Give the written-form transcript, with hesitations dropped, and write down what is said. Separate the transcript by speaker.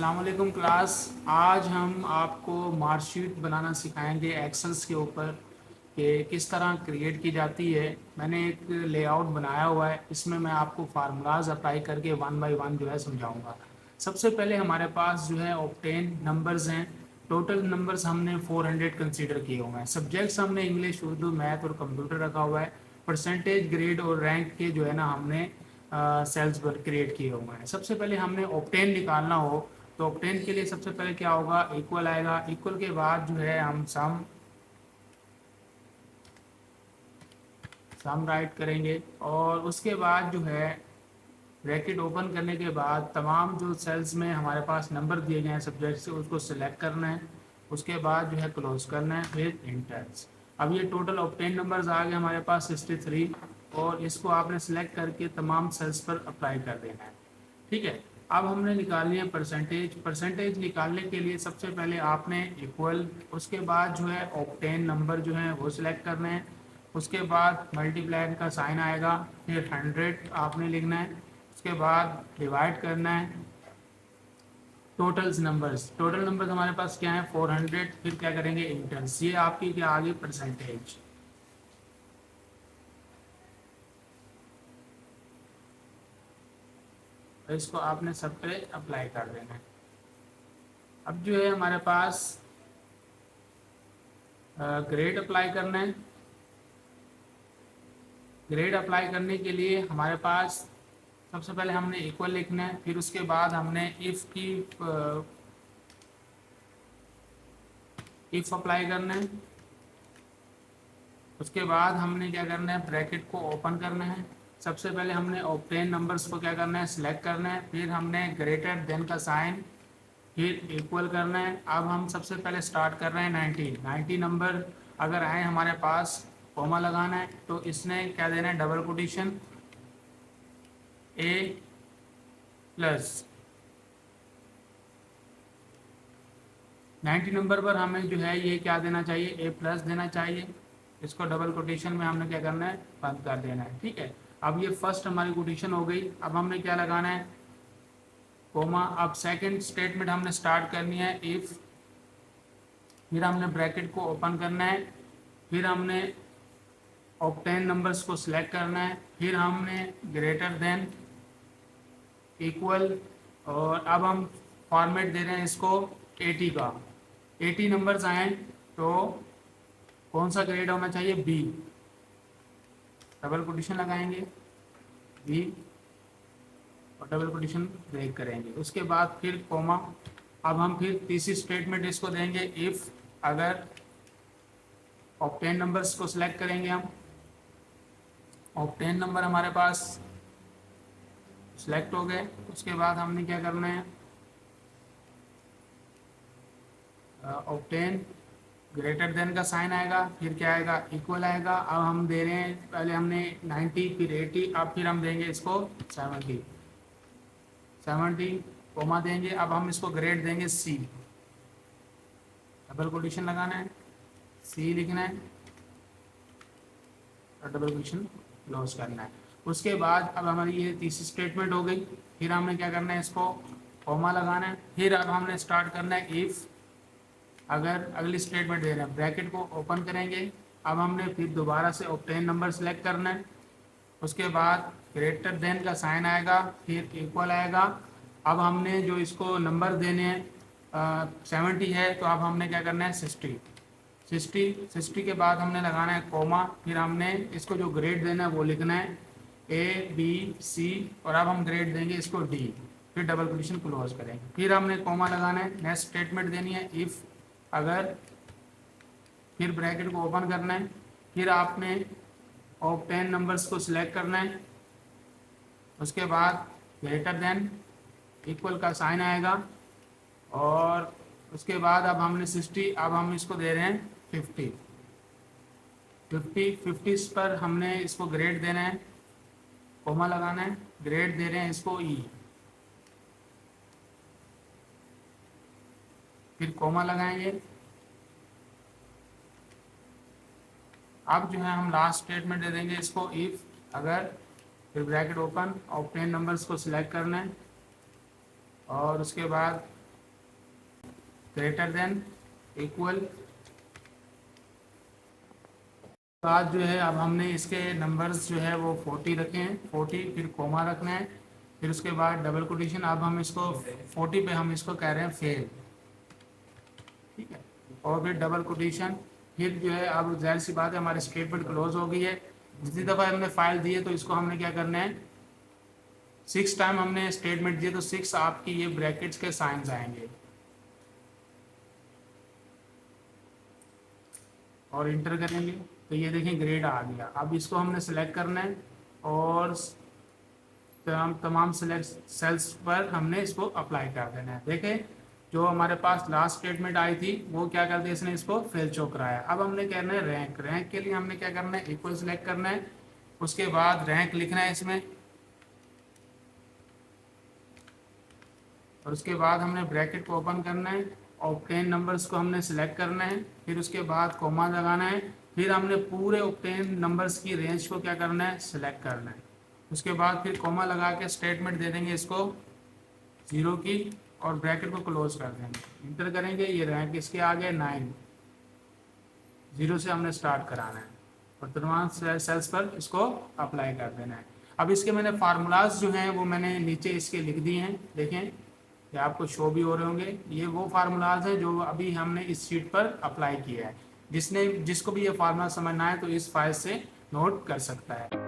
Speaker 1: अस्सलाम वालेकुम क्लास। आज हम आपको मार्कशीट बनाना सिखाएंगे एक्सेल्स के ऊपर कि किस तरह क्रिएट की जाती है। मैंने एक लेआउट बनाया हुआ है, इसमें मैं आपको फार्मूलाज अप्लाई करके वन बाय वन जो है समझाऊंगा। सबसे पहले हमारे पास जो है ऑब्टेन नंबर्स हैं। टोटल नंबर्स हमने 400 कंसीडर किए हुए हैं। सब्जेक्ट्स हमने इंग्लिश, उर्दू, मैथ और कंप्यूटर रखा हुआ है। परसेंटेज, ग्रेड और रैंक के जो है ना हमने सेल्स पर क्रिएट किए हुए हैं। सबसे पहले हमने ऑब्टेन निकालना हो तो ऑब्टेन के लिए सबसे पहले क्या होगा, इक्वल आएगा। इक्वल के बाद जो है हम सम राइट करेंगे और उसके बाद जो है ब्रैकेट ओपन करने के बाद तमाम जो सेल्स में हमारे पास नंबर दिए गए हैं सब्जेक्ट से उसको सिलेक्ट करना है। उसके बाद जो है क्लोज करना है फिर इंटर्स। अब ये टोटल ऑब्टेन नंबर्स आ गए हमारे पास 63 और इसको आपने सेलेक्ट करके तमाम सेल्स पर अप्लाई कर देना है। ठीक है। अब हमने निकालनी है परसेंटेज। परसेंटेज निकालने के लिए सबसे पहले आपने इक्वल, उसके बाद जो है ऑब्टेन नंबर जो है वो सिलेक्ट करना है। उसके बाद मल्टीप्लाई का साइन आएगा, फिर 100 आपने लिखना है। उसके बाद डिवाइड करना है टोटल नंबर्स हमारे पास क्या है 400। फिर क्या करेंगे इंटर्स। ये आपकी क्या आ गई परसेंटेज। इसको आपने सब पे अप्लाई कर देना है। अब जो है हमारे पास ग्रेड अप्लाई करना है। ग्रेड अप्लाई करने के लिए हमारे पास सबसे पहले हमने इक्वल लिखना है, फिर उसके बाद हमने इफ अप्लाई करना है। उसके बाद हमने क्या करना है, ब्रैकेट को ओपन करना है। सबसे पहले हमने ऑब्टेन नंबर्स को क्या करना है, सिलेक्ट करना है। फिर हमने ग्रेटर देन का साइन, फिर इक्वल करना है। अब हम सबसे पहले स्टार्ट कर रहे हैं 90 नंबर अगर आए हमारे पास, कॉमा लगाना है तो इसने क्या देना है, डबल कोटेशन ए प्लस। 90 नंबर पर हमें जो है ये क्या देना चाहिए, ए प्लस देना चाहिए। इसको डबल कोटेशन में हमने क्या करना है, बंद कर देना है। ठीक है। अब ये फर्स्ट हमारी कोटेशन हो गई। अब हमने क्या लगाना है, कोमा। अब सेकंड स्टेटमेंट हमने स्टार्ट करनी है इफ, फिर हमने ब्रैकेट को ओपन करना है। फिर हमने ऑब्टेन नंबर्स को सिलेक्ट करना है। फिर हमने ग्रेटर देन, इक्वल, और अब हम फॉर्मेट दे रहे हैं इसको 80 का। 80 नंबर्स आए तो कौन सा ग्रेड होना चाहिए, बी। डबल कोटेशन लगाएंगे बी और डबल कोटेशन ब्रेक करेंगे। उसके बाद फिर कोमा। अब हम फिर तीसरी स्टेटमेंट इसको देंगे इफ, अगर ऑब्टेन नंबर्स को सिलेक्ट करेंगे हम। ऑब्टेन नंबर हमारे पास सिलेक्ट हो गए। उसके बाद हमने क्या करना है, ऑब्टेन ग्रेटर देन का साइन आएगा, फिर क्या आएगा, इक्वल आएगा। अब हम दे रहे हैं, पहले हमने 90 फिर 80, अब फिर हम देंगे इसको 70 कोमा देंगे। अब हम इसको ग्रेड देंगे सी, डबल कोटेशन लगाना है, सी लिखना है और डबल कोटेशन क्लोज करना है। उसके बाद अब हमारी ये तीसरी स्टेटमेंट हो गई। फिर हमने क्या करना है, इसको कोमा लगाना है। फिर अब हमने स्टार्ट करना है इफ, अगर अगली स्टेटमेंट दे रहे हैं, ब्रैकेट को ओपन करेंगे। अब हमने फिर दोबारा से ऑब्टेन नंबर सेलेक्ट करना है। उसके बाद ग्रेटर देन का साइन आएगा, फिर इक्वल आएगा। अब हमने जो इसको नंबर देने हैं 70 है तो अब हमने क्या करना है 60 के बाद हमने लगाना है कोमा। फिर हमने इसको जो ग्रेड देना है वो लिखना है A B C और अब हम ग्रेड देंगे इसको D। फिर डबल कोटेशन क्लोज करेंगे। फिर हमने कोमा लगाना है, नेक्स्ट स्टेटमेंट देनी है इफ, अगर, फिर ब्रैकेट को ओपन करना है। फिर आपने ऑब्टेन नंबर्स को सिलेक्ट करना है। उसके बाद ग्रेटर देन, इक्वल का साइन आएगा और उसके बाद अब हमने 60, अब हम इसको दे रहे हैं 50 पर हमने इसको ग्रेड देना है, कोमा लगाना है, ग्रेड दे रहे हैं इसको ई, फिर कोमा लगाएंगे। अब जो है हम लास्ट स्टेटमेंट दे देंगे इसको इफ, अगर, फिर ब्रैकेट ओपन, ऑब्टेन नंबर्स को सिलेक्ट करना है और उसके बाद ग्रेटर देन इक्वल। बाद जो है अब हमने इसके नंबर्स जो है वो 40 रखे हैं, 40 फिर कोमा रखना है, फिर उसके बाद डबल कोटेशन। अब हम इसको 40 पे हम इसको कह रहे हैं फेल, ठीक है, और फिर डबल कोटेशन। फिर जो है अब जाहिर सी बात है हमारी स्टेटमेंट क्लोज हो गई है। जितनी दफ़ा हमने फाइल दी है तो इसको हमने क्या करना है, 6 टाइम हमने स्टेटमेंट दिए तो 6 आपकी ये ब्रैकेट्स के साइंस आएंगे और इंटर करेंगे तो ये देखें ग्रेड आ गया। अब इसको हमने सेलेक्ट करना है और तमाम सेलेक्ट सेल्स पर हमने इसको अप्लाई कर देना है। देखें जो हमारे पास लास्ट स्टेटमेंट आई थी वो क्या कर दिया, इसने इसको फेल चो कराया। अब हमने कहना है रैंक, रैंक के लिए हमने क्या करना है, इक्वल सेलेक्ट करना है, उसके बाद रैंक लिखना है इसमें, और उसके बाद हमने ब्रैकेट को ओपन करना है और ऑक्टेन नंबर्स को हमने सिलेक्ट करना है, फिर उसके बाद कोमा लगाना है, फिर हमने पूरे ऑक्टेन नंबर्स की रेंज को क्या करना है, सिलेक्ट करना है। उसके बाद फिर कोमा लगा के स्टेटमेंट दे देंगे इसको 0 की और ब्रैकेट को क्लोज कर देंगे, इंटर करेंगे। ये रैंक इसके आगे 9, 0 से हमने स्टार्ट कराना है और तमाम सेल्स पर इसको अप्लाई कर देना है। अब इसके मैंने फार्मूलाज जो हैं वो मैंने नीचे इसके लिख दिए हैं, देखें ये आपको शो भी हो रहे होंगे। ये वो फार्मूलाज हैं जो अभी हमने इस शीट पर अप्लाई किया है। जिसको भी ये फार्मूला समझना है तो इस फाइल से नोट कर सकता है।